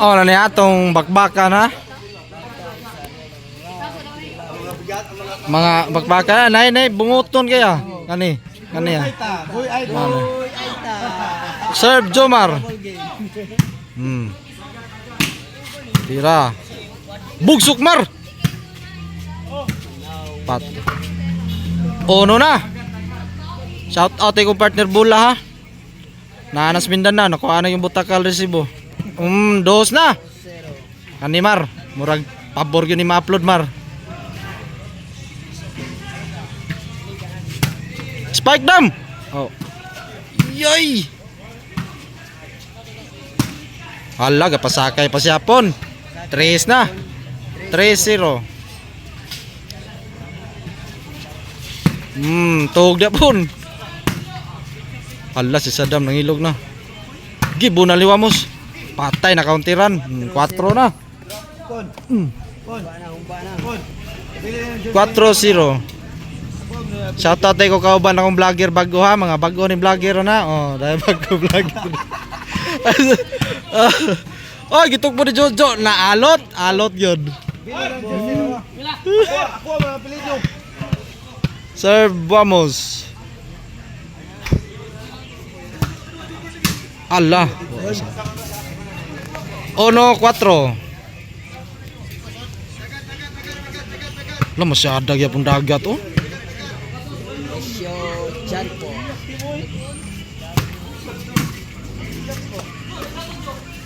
Oh, na niya atong bakbakan ha. Mga bakbakan nay bunguton kaya. Kani ya. Serve Jomar. Tira. Bugsok mar. Pat. Ono na. Shout out kay kong partner Bula ha. Naanas Mindanao, nakuha na yung butakal resibo. Dos na. Ani Mar, murag pabor yun ni ma-upload Mar. Spike dam. Oh. Yoy. Hala, gapasakay pa si Hapon. 3 na. 3-0. Tug dia pun. Hala, si Saddam nangilog na. Gibo na liwamos. Patay na counteran. 4 na. 4-0. Shoutout tayo ko kauban akong vlogger bago ha. Mga bago ni vlogger na. Oh, dahil bago vlogger. Oh, gitok mo ni Jojo. Naalot. Alot yun. Sir, vamos. Allah. 1-4. Lah masih ada ya pun dagat oh.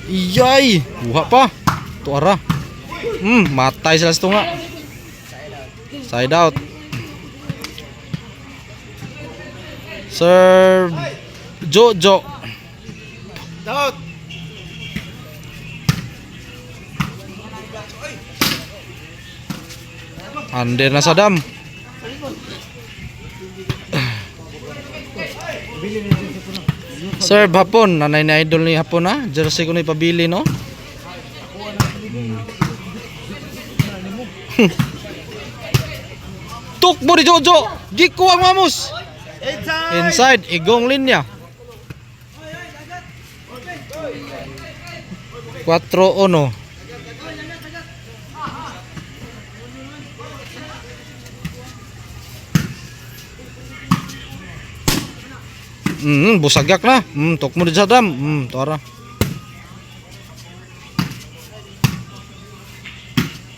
Iyai, buha pa. Tu arah. Matai sila situ nga. Side out. Serve Jojo. Out. Under na Saddam. Serve Hapon, nanay na idol ni Hapon ha. Jersey ko na ipabili no. Tukbo ni Jojo. Giko ang mamos. Inside, igong linya. 4-1. Busagak na. Tok mo di Saddam. Tora.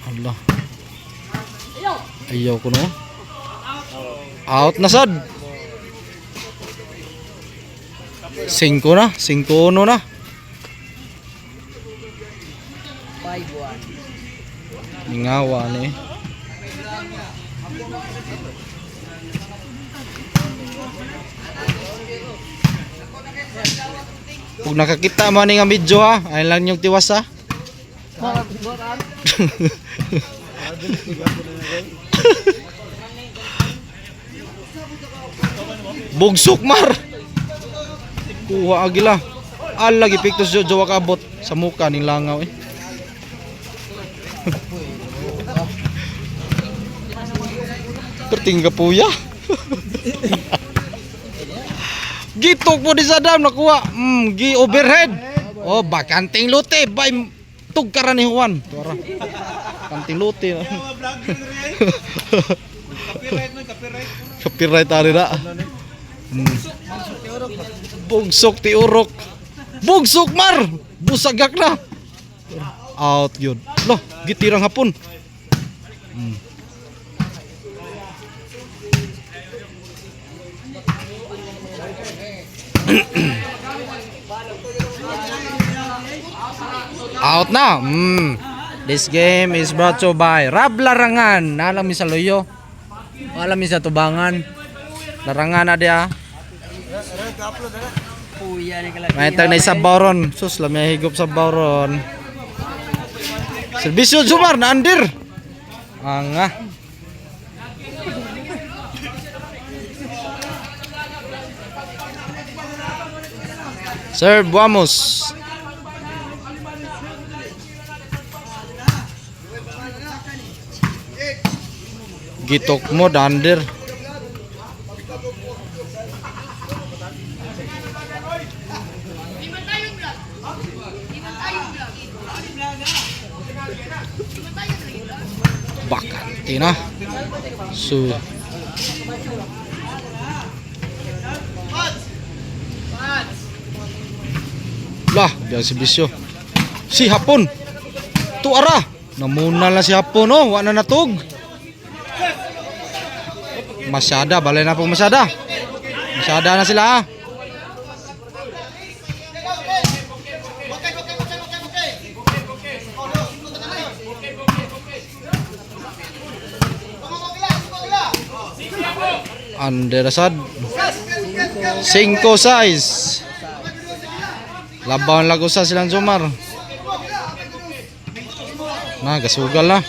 Allah. Ayaw ko no. Out na sad. 5 na. 5-1 na. 5-1. Ningawa ni. Kung nakakita mo ni nga medyo ha, ayun lang yung tiwas ha. Bugsok mar. Kuha agila. Ala gipiktos Jojo wakabot sa muka ning langaw eh. Tertingga puya. Gitok po di Saddam nakuha. Gi overhead. Oh, bakanting lote bay tugkaran ni Juan. Tora. Kanting lote. Copyright ari na. Bugsok ti urok. Bugsok mar. Busagak na. Out yun. Loh, gitirang Hapon. Out na. This game is brought to you by Rab Larangan. Alam mi sa loyo. Alam mi sa tubangan. Larangan na dia. May tag na sa bawron. Sus lamay higop sa bawron. Serbisyo Jomar na andir. Anga. Serve vamos. Gitok mo dander. Bakante na. So lah, biang si Bisyo. Si Hapon. Tuara. Namuna lang si Hapon, oh. Wa na natug. Masyada, balay na po masyada. Masyada na sila, ha. Anderasad 5 size. Laban lago sa silang Jomar. Na gasugal na.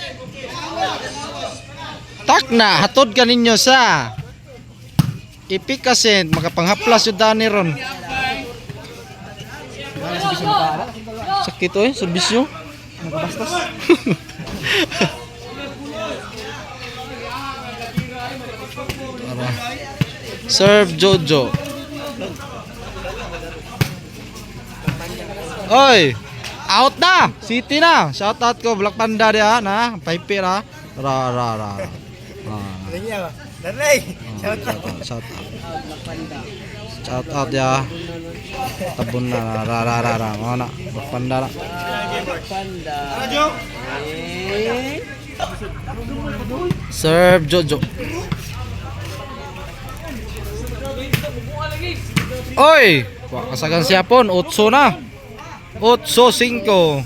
Tak na hatod ka ninyo sa ipikasin makapanghaplas yung dani ron. Sakit oh, serbisyo. Magabastos. Serve Jojo. Oy, out na. City na. Shout out ko Black Panda dia na. Paipi ra. Ra. Shout out. Shout out ya. Tabun na ra. Mana Black Panda na. Serve Jojo. Oy, kasagan siapon 8 na. 8-5.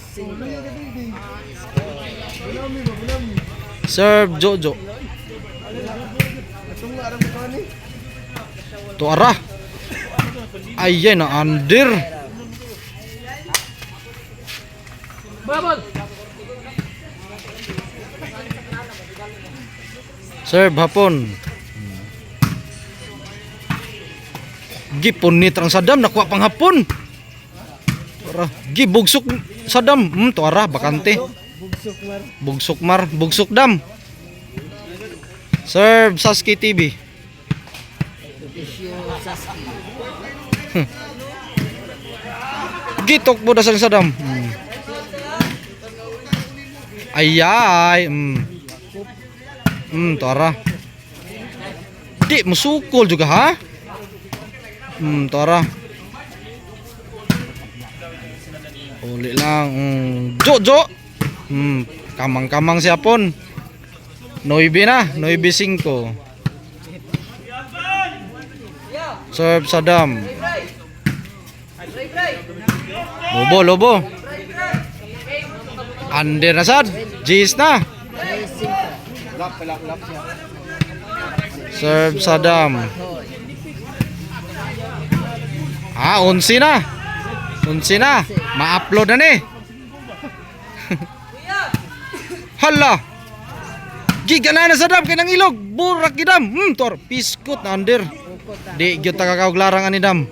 Serve Jojo. Tuara. Ayan na under. Serve Hapon. Gipon ni Trang Sadam nakuha pang Hapon. Gi bugsok Sadam. Tuara bakante. Bugsok dam. Serve Saski TV. Gitok mo dasang Sadam. Ayay. Tuara. Di musukol juga ha. Tuara. Uli lang. Jojo. Kamang-kamang siapon. 9 na. 9-5. Serve Sadam. Lobo. Under na sad. Jis na. Serve Sadam. 11 na. 11 na. Ma-upload na ni. Hala. Gigana na Sadam kay nang ilog. Burak gidam. Tor piskot na under. Di gyud ta kakawag larang ani dam.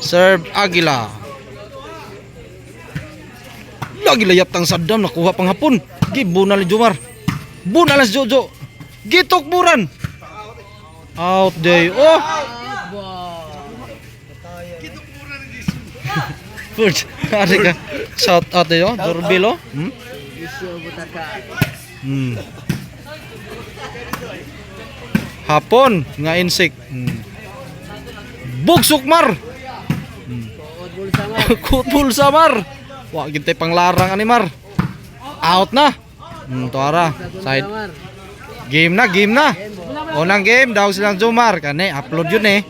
Serve Agila. Lagi layap tang Sadam nakuha pang Hapon. Gibunal ni Jomar. Bunal si Jojo. Gitok buran. Out day. Oh. First, ada ka shout out yo, Dorbilo. Hapon nga insik. Bugsok mar. Kutbul samar. Wah, gintay panglarang ani mar. Out na. Tuara. Side. Game na. Unang game daw silang Jomar kani upload yun eh.